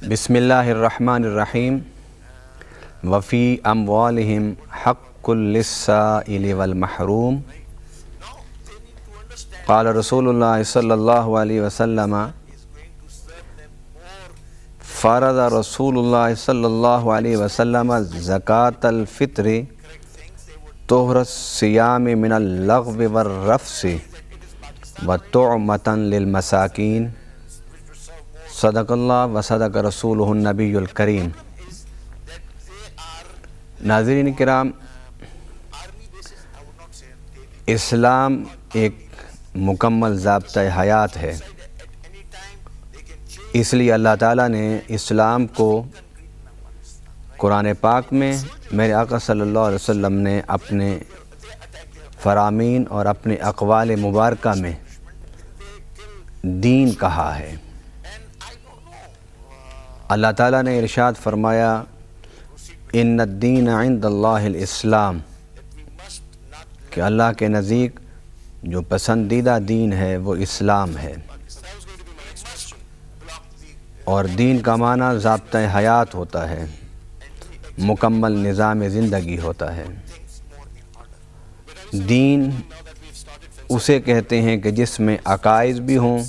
بسم اللہ الرحمن الرحیم وفی اموالہم حق للسائل والمحروم قال رسول اللہ صلی اللہ علیہ وسلم فرض رسول اللہ صلی اللہ علیہ وسلم زکاة الفطر طہر الصیام من اللغو والرفث وطعمة للمساکین صدق اللہ و صدق رسولہ النبی الکریم۔ ناظرین کرام، اسلام ایک مکمل ضابطہ حیات ہے، اس لیے اللہ تعالیٰ نے اسلام کو قرآن پاک میں میرے آقا صلی اللہ علیہ وسلم نے اپنے فرامین اور اپنے اقوال مبارکہ میں دین کہا ہے۔ اللہ تعالیٰ نے ارشاد فرمایا ان الدین عند اللہ الاسلام، کہ اللہ کے نزدیک جو پسندیدہ دین ہے وہ اسلام ہے، اور دین کا معنی ضابطہ حیات ہوتا ہے، مکمل نظام زندگی ہوتا ہے۔ دین اسے کہتے ہیں کہ جس میں عقائد بھی ہوں،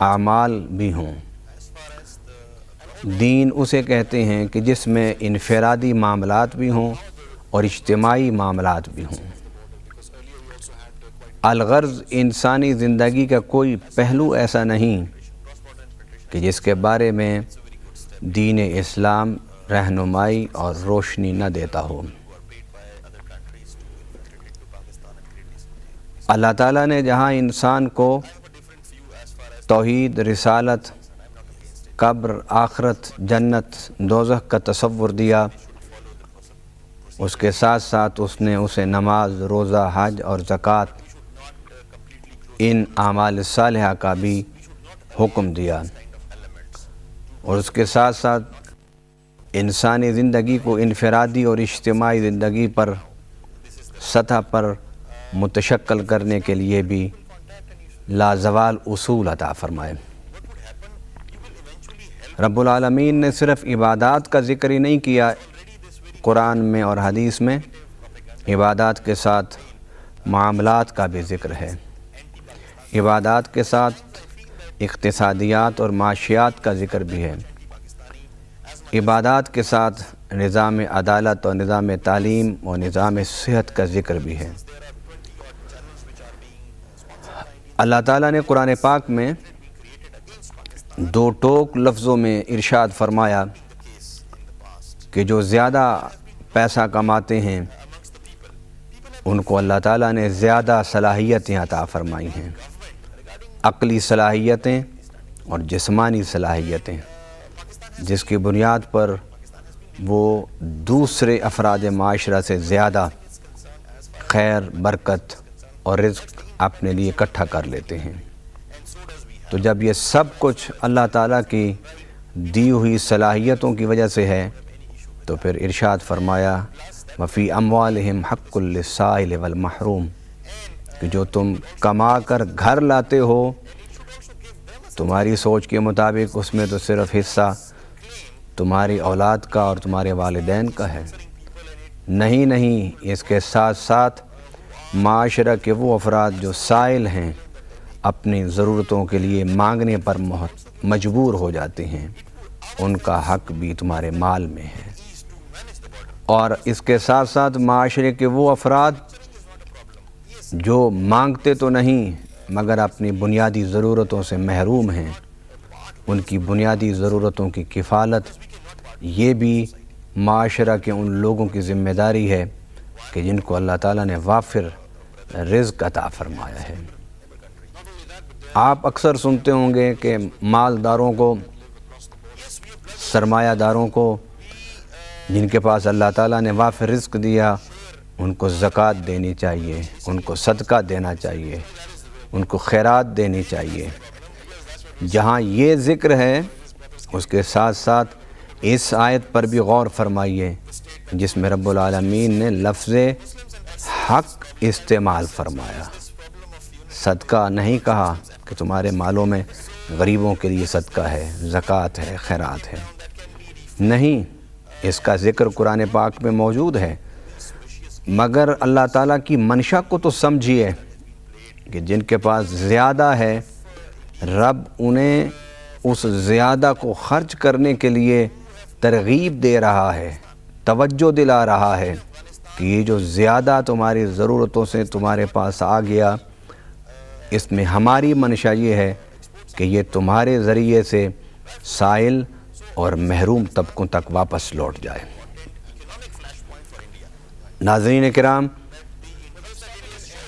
اعمال بھی ہوں۔ دین اسے کہتے ہیں کہ جس میں انفرادی معاملات بھی ہوں اور اجتماعی معاملات بھی ہوں۔ الغرض انسانی زندگی کا کوئی پہلو ایسا نہیں کہ جس کے بارے میں دین اسلام رہنمائی اور روشنی نہ دیتا ہو۔ اللہ تعالیٰ نے جہاں انسان کو توحید، رسالت، قبر، آخرت، جنت، دوزخ کا تصور دیا، اس کے ساتھ ساتھ اس نے اسے نماز، روزہ، حج اور زکوٰۃ، ان اعمال صالحہ کا بھی حکم دیا، اور اس کے ساتھ ساتھ انسانی زندگی کو انفرادی اور اجتماعی زندگی پر سطح پر متشکل کرنے کے لیے بھی لازوال اصول عطا فرمائے۔ رب العالمین نے صرف عبادات کا ذکر ہی نہیں کیا قرآن میں اور حدیث میں، عبادات کے ساتھ معاملات کا بھی ذکر ہے، عبادات کے ساتھ اقتصادیات اور معاشیات کا ذکر بھی ہے، عبادات کے ساتھ نظام عدالت اور نظام تعلیم اور نظام صحت کا ذکر بھی ہے۔ اللہ تعالیٰ نے قرآن پاک میں دو ٹوک لفظوں میں ارشاد فرمایا کہ جو زیادہ پیسہ کماتے ہیں ان کو اللہ تعالیٰ نے زیادہ صلاحیتیں عطا فرمائی ہیں، عقلی صلاحیتیں اور جسمانی صلاحیتیں، جس کی بنیاد پر وہ دوسرے افراد معاشرہ سے زیادہ خیر، برکت اور رزق اپنے لیے اکٹھا کر لیتے ہیں۔ تو جب یہ سب کچھ اللہ تعالیٰ کی دی ہوئی صلاحیتوں کی وجہ سے ہے تو پھر ارشاد فرمایا وفی اموالہم حق للسائل والمحروم، کہ جو تم کما کر گھر لاتے ہو تمہاری سوچ کے مطابق اس میں تو صرف حصہ تمہاری اولاد کا اور تمہارے والدین کا ہے، نہیں، اس کے ساتھ ساتھ معاشرہ کے وہ افراد جو سائل ہیں، اپنی ضرورتوں کے لیے مانگنے پر مجبور ہو جاتے ہیں، ان کا حق بھی تمہارے مال میں ہے۔ اور اس کے ساتھ ساتھ معاشرے کے وہ افراد جو مانگتے تو نہیں مگر اپنی بنیادی ضرورتوں سے محروم ہیں، ان کی بنیادی ضرورتوں کی کفالت یہ بھی معاشرہ کے ان لوگوں کی ذمہ داری ہے کہ جن کو اللہ تعالیٰ نے وافر رزق عطا فرمایا ہے۔ آپ اکثر سنتے ہوں گے کہ مالداروں کو، سرمایہ داروں کو، جن کے پاس اللہ تعالیٰ نے وافر رزق دیا، ان کو زکوٰۃ دینی چاہیے، ان کو صدقہ دینا چاہیے، ان کو خیرات دینی چاہیے۔ جہاں یہ ذکر ہے اس کے ساتھ ساتھ اس آیت پر بھی غور فرمائیے جس میں رب العالمین نے لفظ حق استعمال فرمایا، صدقہ نہیں کہا کہ تمہارے مالوں میں غریبوں کے لیے صدقہ ہے، زکوٰۃ ہے، خیرات ہے، نہیں، اس کا ذکر قرآن پاک میں موجود ہے، مگر اللہ تعالیٰ کی منشا کو تو سمجھیے کہ جن کے پاس زیادہ ہے رب انہیں اس زیادہ کو خرچ کرنے کے لیے ترغیب دے رہا ہے، توجہ دلا رہا ہے کہ یہ جو زیادہ تمہاری ضرورتوں سے تمہارے پاس آ گیا، اس میں ہماری منشا یہ ہے کہ یہ تمہارے ذریعے سے سائل اور محروم طبقوں تک واپس لوٹ جائے۔ ناظرین کرام،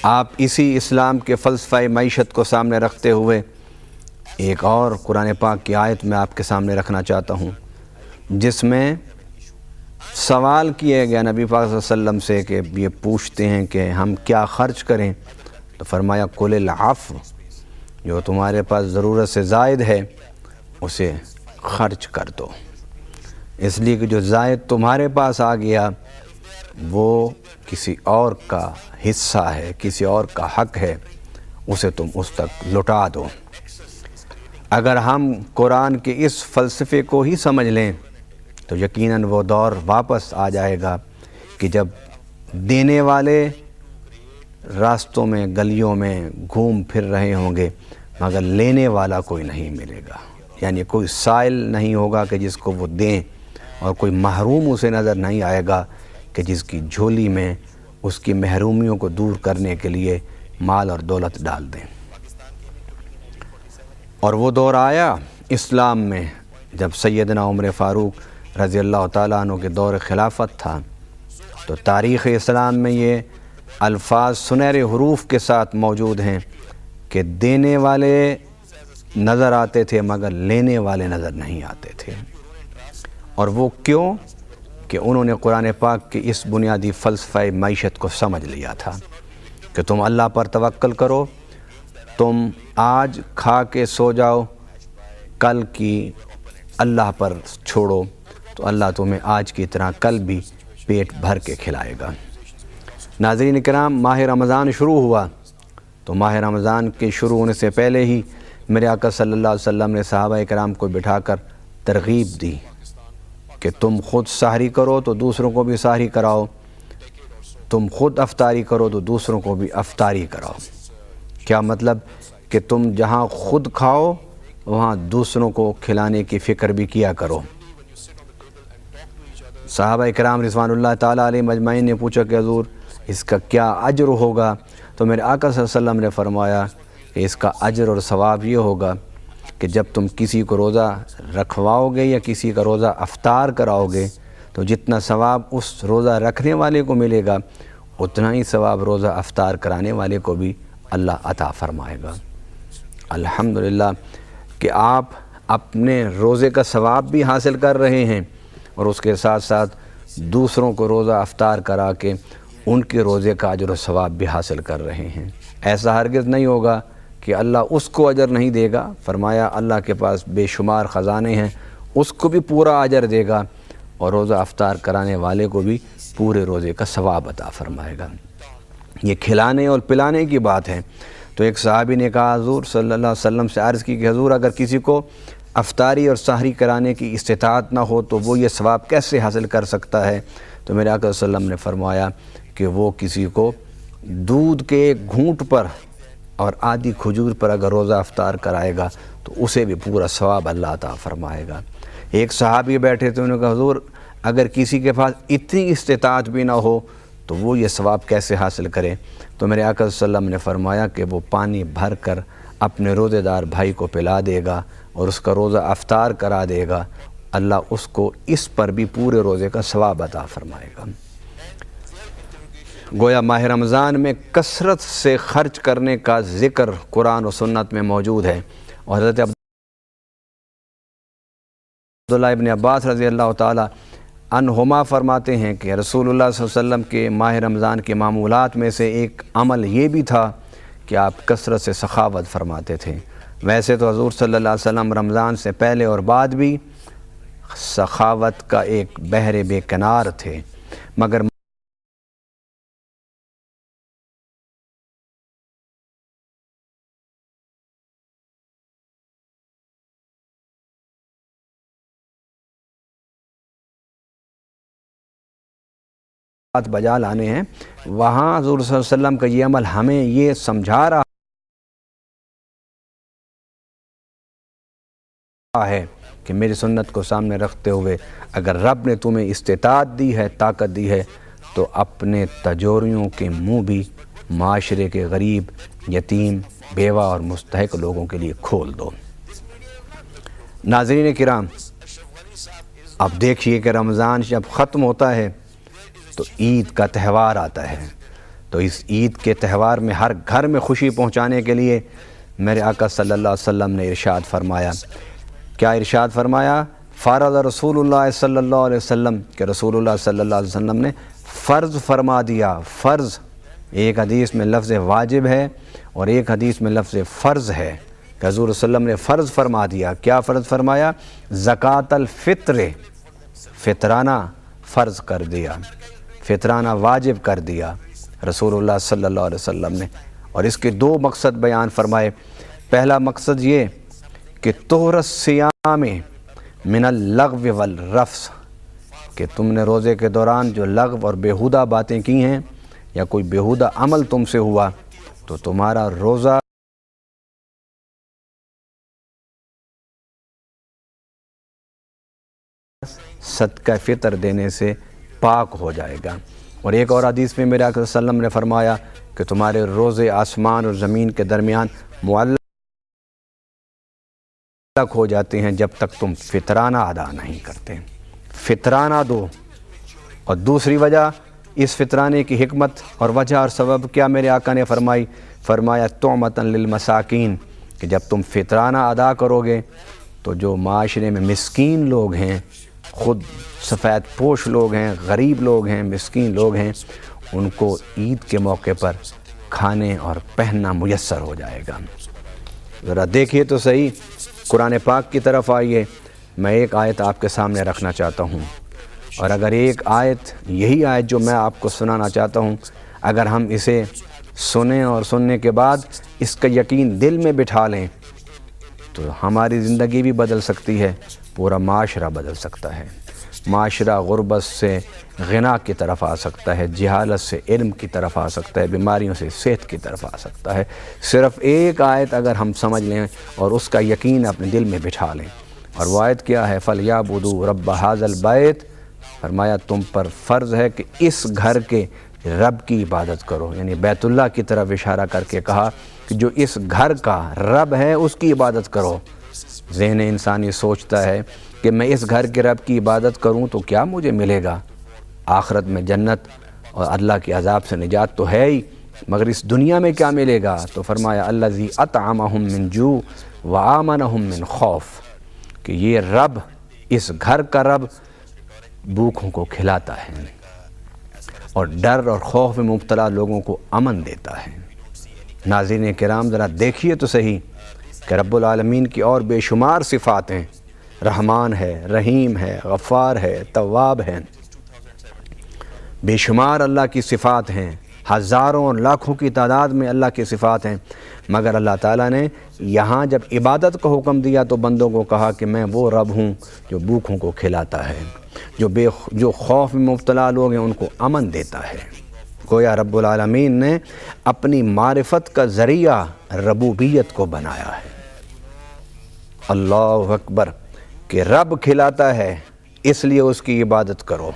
آپ اسی اسلام کے فلسفہ معیشت کو سامنے رکھتے ہوئے ایک اور قرآن پاک کی آیت میں آپ کے سامنے رکھنا چاہتا ہوں، جس میں سوال کیا گیا نبی پاک صلی اللہ علیہ وسلم سے کہ یہ پوچھتے ہیں کہ ہم کیا خرچ کریں، تو فرمایا قل العفو، جو تمہارے پاس ضرورت سے زائد ہے اسے خرچ کر دو، اس لیے کہ جو زائد تمہارے پاس آ گیا وہ کسی اور کا حصہ ہے، کسی اور کا حق ہے، اسے تم اس تک لوٹا دو۔ اگر ہم قرآن کے اس فلسفے کو ہی سمجھ لیں تو یقیناً وہ دور واپس آ جائے گا کہ جب دینے والے راستوں میں گلیوں میں گھوم پھر رہے ہوں گے مگر لینے والا کوئی نہیں ملے گا، یعنی کوئی سائل نہیں ہوگا کہ جس کو وہ دیں، اور کوئی محروم اسے نظر نہیں آئے گا کہ جس کی جھولی میں اس کی محرومیوں کو دور کرنے کے لیے مال اور دولت ڈال دیں۔ اور وہ دور آیا اسلام میں جب سیدنا عمر فاروق رضی اللہ تعالیٰ عنہ کے دور خلافت تھا، تو تاریخ اسلام میں یہ الفاظ سنہرے حروف کے ساتھ موجود ہیں کہ دینے والے نظر آتے تھے مگر لینے والے نظر نہیں آتے تھے۔ اور وہ کیوں؟ کہ انہوں نے قرآن پاک کی اس بنیادی فلسفہ معیشت کو سمجھ لیا تھا کہ تم اللہ پر توکل کرو، تم آج کھا کے سو جاؤ، کل کی اللہ پر چھوڑو تو اللہ تمہیں آج کی طرح کل بھی پیٹ بھر کے کھلائے گا۔ ناظرین کرام، ماہ رمضان شروع ہوا تو ماہ رمضان کے شروع ہونے سے پہلے ہی میرے آقا صلی اللہ علیہ وسلم نے صحابہ کرام کو بٹھا کر ترغیب دی کہ تم خود سحری کرو تو دوسروں کو بھی سحری کراؤ، تم خود افطاری کرو تو دوسروں کو بھی افطاری کراؤ۔ کیا مطلب؟ کہ تم جہاں خود کھاؤ وہاں دوسروں کو کھلانے کی فکر بھی کیا کرو۔ صحابہ کرام رضوان اللہ تعالیٰ علیہ مجمعین نے پوچھا کہ حضور اس کا کیا اجر ہوگا؟ تو میرے آقا صلی اللہ علیہ وسلم نے فرمایا کہ اس کا اجر اور ثواب یہ ہوگا کہ جب تم کسی کو روزہ رکھواؤ گے یا کسی کا روزہ افطار کراؤ گے تو جتنا ثواب اس روزہ رکھنے والے کو ملے گا اتنا ہی ثواب روزہ افطار کرانے والے کو بھی اللہ عطا فرمائے گا۔ الحمدللہ کہ آپ اپنے روزے کا ثواب بھی حاصل کر رہے ہیں اور اس کے ساتھ ساتھ دوسروں کو روزہ افطار کرا کے ان کے روزے کا اجر و ثواب بھی حاصل کر رہے ہیں۔ ایسا ہرگز نہیں ہوگا کہ اللہ اس کو اجر نہیں دے گا، فرمایا اللہ کے پاس بے شمار خزانے ہیں، اس کو بھی پورا اجر دے گا اور روزہ افطار کرانے والے کو بھی پورے روزے کا ثواب عطا فرمائے گا۔ یہ کھلانے اور پلانے کی بات ہے۔ تو ایک صحابی نے کہا حضور صلی اللہ علیہ وسلم سے عرض کی کہ حضور اگر کسی کو افطاری اور سحری کرانے کی استطاعت نہ ہو تو وہ یہ ثواب کیسے حاصل کر سکتا ہے؟ تو میرے آقا صلی اللہ علیہ وسلم نے فرمایا کہ وہ کسی کو دودھ کے ایک گھونٹ پر اور آدھی کھجور پر اگر روزہ افطار کرائے گا تو اسے بھی پورا ثواب اللہ عطا فرمائے گا۔ ایک صحابی بیٹھے تھے، انہوں نے کہا حضور اگر کسی کے پاس اتنی استطاعت بھی نہ ہو تو وہ یہ ثواب کیسے حاصل کرے؟ تو میرے آقا صلی اللہ علیہ وسلم نے فرمایا کہ وہ پانی بھر کر اپنے روزے دار بھائی کو پلا دے گا اور اس کا روزہ افطار کرا دے گا، اللہ اس کو اس پر بھی پورے روزے کا ثواب عطا فرمائے گا۔ گویا ماہ رمضان میں کثرت سے خرچ کرنے کا ذکر قرآن و سنت میں موجود ہے، اور حضرت عبداللہ ابن عباس رضی اللہ تعالی عنہما فرماتے ہیں کہ رسول اللہ صلی اللہ علیہ وسلم کے ماہ رمضان کے معمولات میں سے ایک عمل یہ بھی تھا کہ آپ کثرت سے سخاوت فرماتے تھے۔ ویسے تو حضور صلی اللہ علیہ وسلم رمضان سے پہلے اور بعد بھی سخاوت کا ایک بحر بے کنار تھے، مگر بجا لانے ہیں، وہاں حضور صلی اللہ علیہ وسلم کا یہ عمل ہمیں یہ سمجھا رہا ہے کہ میری سنت کو سامنے رکھتے ہوئے اگر رب نے تمہیں استطاعت دی ہے، طاقت دی ہے، تو اپنے تجوریوں کے منہ بھی معاشرے کے غریب، یتیم، بیوہ اور مستحق لوگوں کے لیے کھول دو۔ ناظرین کرام، اب دیکھیے کہ رمضان جب ختم ہوتا ہے تو عید کا تہوار آتا ہے، تو اس عید کے تہوار میں ہر گھر میں خوشی پہنچانے کے لیے میرے آقا صلی اللہ علیہ وسلم نے ارشاد فرمایا۔ کیا ارشاد فرمایا؟ فرض رسول اللہ صلی اللہ علیہ وسلم، کہ رسول اللہ صلی اللہ علیہ وسلم نے فرض فرما دیا۔ فرض، ایک حدیث میں لفظ واجب ہے اور ایک حدیث میں لفظ فرض ہے کہ حضور صلی اللہ علیہ وسلم نے فرض فرما دیا۔ کیا فرض فرمایا؟ زکوٰۃ الفطر، فطرانہ فرض کر دیا، فطرانہ واجب کر دیا رسول اللہ صلی اللہ علیہ وسلم نے، اور اس کے دو مقصد بیان فرمائے۔ پہلا مقصد یہ کہ طہر الصیام من اللغو والرفث، کہ تم نے روزے کے دوران جو لغو اور بیہودہ باتیں کی ہیں یا کوئی بیہودہ عمل تم سے ہوا تو تمہارا روزہ صدقہ فطر دینے سے پاک ہو جائے گا۔ اور ایک اور حدیث میں میرے آقا صلی اللہ علیہ وسلم نے فرمایا کہ تمہارے روزے آسمان اور زمین کے درمیان معلق ہو جاتے ہیں جب تک تم فطرانہ ادا نہیں کرتے۔ فطرانہ دو۔ اور دوسری وجہ اس فطرانے کی حکمت اور وجہ اور سبب کیا میرے آقا نے فرمایا طعمۃ للمساکین، کہ جب تم فطرانہ ادا کرو گے تو جو معاشرے میں مسکین لوگ ہیں، خود سفید پوش لوگ ہیں، غریب لوگ ہیں، مسکین لوگ ہیں، ان کو عید کے موقع پر کھانے اور پہننا میسر ہو جائے گا۔ ذرا دیکھیے تو صحیح، قرآن پاک کی طرف آئیے، میں ایک آیت آپ کے سامنے رکھنا چاہتا ہوں، اور اگر ایک آیت، یہی آیت جو میں آپ کو سنانا چاہتا ہوں، اگر ہم اسے سنیں اور سننے کے بعد اس کا یقین دل میں بٹھا لیں تو ہماری زندگی بھی بدل سکتی ہے، پورا معاشرہ بدل سکتا ہے۔ معاشرہ غربت سے غنا کی طرف آ سکتا ہے، جہالت سے علم کی طرف آ سکتا ہے، بیماریوں سے صحت کی طرف آ سکتا ہے۔ صرف ایک آیت اگر ہم سمجھ لیں اور اس کا یقین اپنے دل میں بٹھا لیں، اور وہ آیت کیا ہے؟ فَلْيَعْبُدُوا رَبَّ هَذَا الْبَيْتِ، فرمایا تم پر فرض ہے کہ اس گھر کے رب کی عبادت کرو، یعنی بیت اللہ کی طرف اشارہ کر کے کہا کہ جو اس گھر کا رب ہے اس کی عبادت کرو۔ ذہن انسانی سوچتا ہے کہ میں اس گھر کے رب کی عبادت کروں تو کیا مجھے ملے گا؟ آخرت میں جنت اور اللہ کے عذاب سے نجات تو ہے ہی، مگر اس دنیا میں کیا ملے گا؟ تو فرمایا الذی اطعمہم من جوع وآمنہم من خوف، کہ یہ رب، اس گھر کا رب بھوکوں کو کھلاتا ہے اور ڈر اور خوف میں مبتلا لوگوں کو امن دیتا ہے۔ ناظرین کرام، ذرا دیکھیے تو صحیح کہ رب العالمین کی اور بے شمار صفات ہیں، رحمان ہے، رحیم ہے، غفار ہے، تواب ہے، بے شمار اللہ کی صفات ہیں، ہزاروں اور لاکھوں کی تعداد میں اللہ کی صفات ہیں، مگر اللہ تعالیٰ نے یہاں جب عبادت کا حکم دیا تو بندوں کو کہا کہ میں وہ رب ہوں جو بھوکوں کو کھلاتا ہے، جو خوف میں مبتلا لوگ ہیں ان کو امن دیتا ہے۔ گویا رب العالمین نے اپنی معرفت کا ذریعہ ربوبیت کو بنایا ہے۔ اللہ اکبر، کہ رب کھلاتا ہے اس لیے اس کی عبادت کرو۔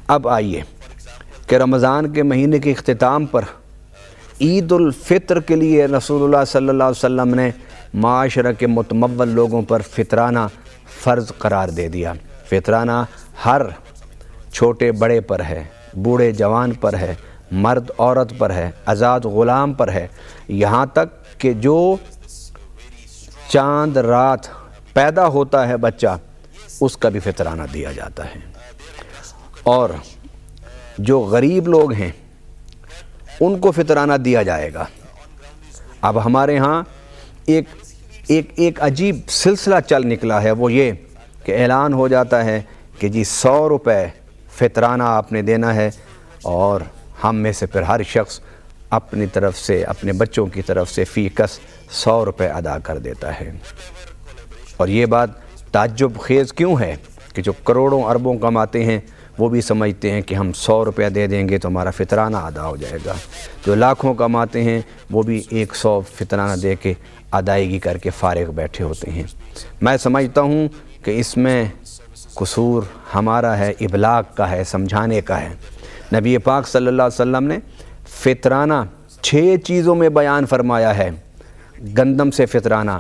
اب آئیے کہ رمضان کے مہینے کے اختتام پر عید الفطر کے لیے رسول اللہ صلی اللہ علیہ وسلم نے معاشرہ کے متمول لوگوں پر فطرانہ فرض قرار دے دیا۔ فطرانہ ہر چھوٹے بڑے پر ہے، بوڑھے جوان پر ہے، مرد عورت پر ہے، آزاد غلام پر ہے، یہاں تک کہ جو چاند رات پیدا ہوتا ہے بچہ اس کا بھی فطرانہ دیا جاتا ہے، اور جو غریب لوگ ہیں ان کو فطرانہ دیا جائے گا۔ اب ہمارے ہاں ایک عجیب سلسلہ چل نکلا ہے، وہ یہ کہ اعلان ہو جاتا ہے کہ جی 100 روپے فطرانہ آپ نے دینا ہے، اور ہم میں سے پھر ہر شخص اپنی طرف سے، اپنے بچوں کی طرف سے فی کس 100 روپے ادا کر دیتا ہے۔ اور یہ بات تعجب خیز کیوں ہے کہ جو کروڑوں اربوں کماتے ہیں وہ بھی سمجھتے ہیں کہ ہم 100 روپیہ دے دیں گے تو ہمارا فطرانہ ادا ہو جائے گا۔ جو لاکھوں کماتے ہیں وہ بھی 100 فطرانہ دے کے ادائیگی کر کے فارغ بیٹھے ہوتے ہیں۔ میں سمجھتا ہوں کہ اس میں قصور ہمارا ہے، ابلاغ کا ہے، سمجھانے کا ہے۔ نبی پاک صلی اللہ علیہ وسلم نے فطرانہ 6 چیزوں میں بیان فرمایا ہے۔ گندم سے فطرانہ،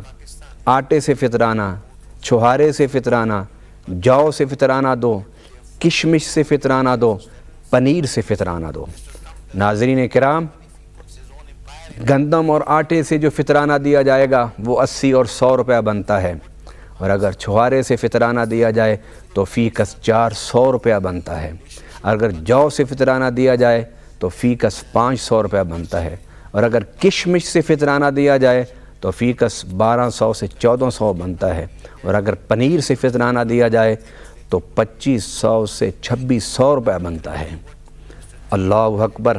آٹے سے فطرانہ، چھہارے سے فطرانہ، جو سے فطرانہ دو، کشمش سے فطرانہ دو، پنیر سے فطرانہ دو۔ ناظرین کرام، گندم اور آٹے سے جو فطرانہ دیا جائے گا وہ 80 اور 100 روپیہ بنتا ہے، اور اگر چھہارے سے فطرانہ دیا جائے تو فی کس 400 روپیہ بنتا ہے۔ اگر جو سے فطرانہ دیا جائے تو فی کس 500 روپیہ بنتا ہے، اور اگر کشمش سے فطرانہ دیا جائے تو فی کس 1200 سے 1400 بنتا ہے، اور اگر پنیر سے فطرانہ دیا جائے تو 2500 سے 2600 روپیہ بنتا ہے۔ اللہ اکبر۔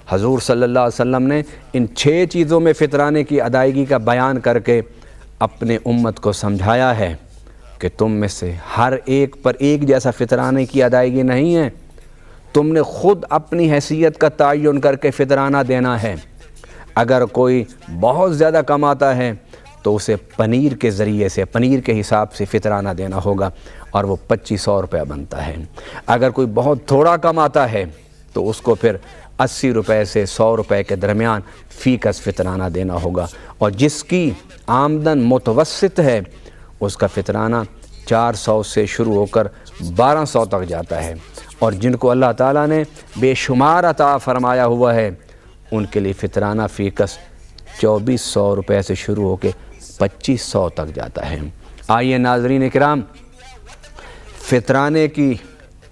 حضور صلی اللہ علیہ وسلم نے ان 6 چیزوں میں فطرانے کی ادائیگی کا بیان کر کے اپنے امت کو سمجھایا ہے کہ تم میں سے ہر ایک پر ایک جیسا فطرانے کی ادائیگی نہیں ہے، تم نے خود اپنی حیثیت کا تعین کر کے فطرانہ دینا ہے۔ اگر کوئی بہت زیادہ کماتا ہے تو اسے پنیر کے ذریعے سے، پنیر کے حساب سے فطرانہ دینا ہوگا، اور وہ 2500 روپیہ بنتا ہے۔ اگر کوئی بہت تھوڑا کماتا ہے تو اس کو پھر 80 روپے سے 100 روپے کے درمیان فی کس فطرانہ دینا ہوگا، اور جس کی آمدن متوسط ہے اس کا فطرانہ 400 سے شروع ہو کر 1200 تک جاتا ہے، اور جن کو اللہ تعالیٰ نے بے شمار عطا فرمایا ہوا ہے ان کے لیے فطرانہ فی کس 2400 روپے سے شروع ہو کے 2500 تک جاتا ہے۔ آئیے ناظرین کرام، فطرانے کی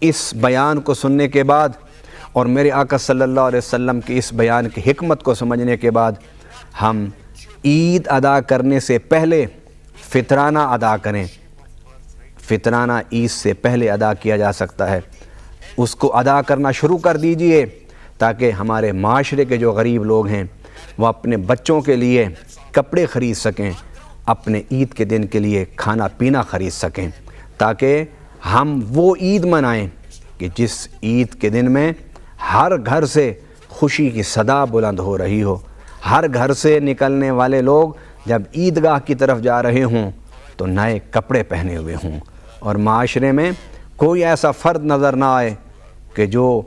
اس بیان کو سننے کے بعد اور میرے آقا صلی اللہ علیہ وسلم کی اس بیان کی حکمت کو سمجھنے کے بعد ہم عید ادا کرنے سے پہلے فطرانہ ادا کریں۔ فطرانہ عید سے پہلے ادا کیا جا سکتا ہے، اس کو ادا کرنا شروع کر دیجئے تاکہ ہمارے معاشرے کے جو غریب لوگ ہیں وہ اپنے بچوں کے لیے کپڑے خرید سکیں، اپنے عید کے دن کے لیے کھانا پینا خرید سکیں، تاکہ ہم وہ عید منائیں کہ جس عید کے دن میں ہر گھر سے خوشی کی صدا بلند ہو رہی ہو، ہر گھر سے نکلنے والے لوگ جب عیدگاہ کی طرف جا رہے ہوں تو نئے کپڑے پہنے ہوئے ہوں، اور معاشرے میں کوئی ایسا فرد نظر نہ آئے کہ جو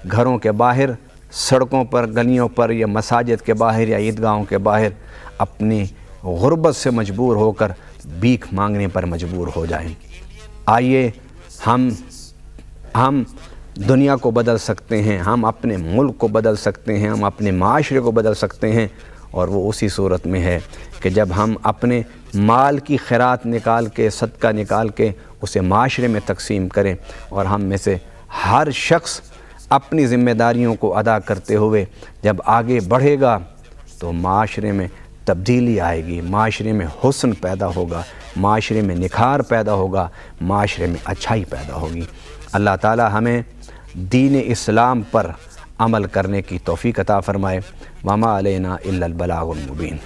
گھروں کے باہر، سڑکوں پر، گلیوں پر یا مساجد کے باہر یا عیدگاہوں کے باہر اپنی غربت سے مجبور ہو کر بھیک مانگنے پر مجبور ہو جائیں۔ آئیے ہم دنیا کو بدل سکتے ہیں، ہم اپنے ملک کو بدل سکتے ہیں، ہم اپنے معاشرے کو بدل سکتے ہیں، اور وہ اسی صورت میں ہے کہ جب ہم اپنے مال کی خیرات نکال کے، صدقہ نکال کے اسے معاشرے میں تقسیم کریں، اور ہم میں سے ہر شخص اپنی ذمہ داریوں کو ادا کرتے ہوئے جب آگے بڑھے گا تو معاشرے میں تبدیلی آئے گی، معاشرے میں حسن پیدا ہوگا، معاشرے میں نکھار پیدا ہوگا، معاشرے میں اچھائی پیدا ہوگی۔ اللہ تعالی ہمیں دین اسلام پر عمل کرنے کی توفیق عطا فرمائے۔ وما علینا الا البلاغ المبین۔